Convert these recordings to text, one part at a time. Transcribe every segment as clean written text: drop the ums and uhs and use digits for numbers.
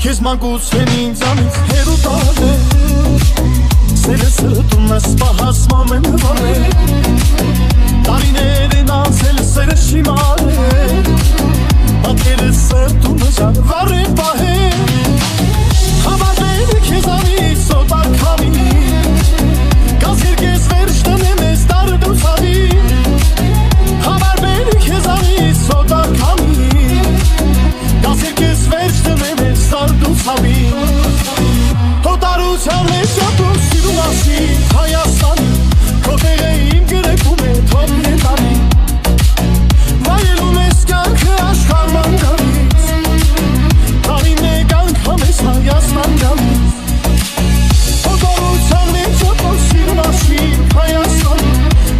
Քեզ մանկուց են ինձանից հեռու տալել Սերը սրտում ես պահած մամեն վարել Տարիներ են անցել սերը շիմարել Պատկերը սրտում ես վարել պահել Հավարվել քեզանից սոտար քամի Գազ երկես վերջ տնեմ ես դարդու ցավի Հավարվել քեզանից սոտար քամի Գազ երկես վերջ տնեմ ես դարդու ցավի Հոտարության մեջ ապրում սիրում ասի Հայաստանի Քո տեղը իմ գրեքում է թող նետանի Վայելում ես կյանքը աշխարհման գալիս Տարին է անգամ ես Հայաստան գալիս Հոտարության մեջ ապրում սիրում ասի Հայաստանի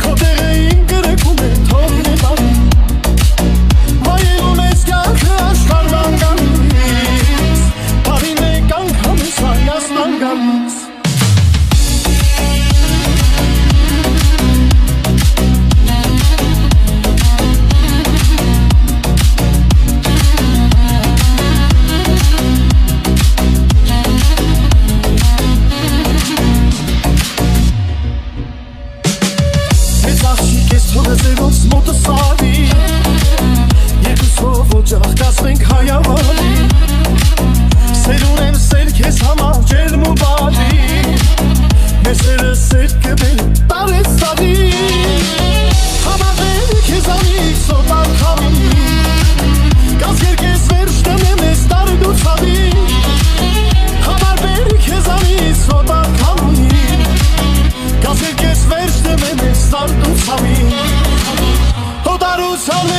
Քո տեղը իմ գրեքում է թող նետանի Վայելում ես կյանքը աշխարհման գալիս Տարին է անգամ ես Հայաստան գալիս Ձերոց մոտը սարի Երկուսով օջախ կասվենք հայավալի Սեր ունեմ սեր քեզ համար ջերմ ու բարի Մեր սերը սեր կբեր տարեց տարի Համարվել քեզանից սոտար քամի Գազ երկես վերջ տնեմ ես դարդու ցավի Համարվել քեզանից սոտար քամի Գազ երկես վերջ տնեմ ես դարդու ցավի Հոտարության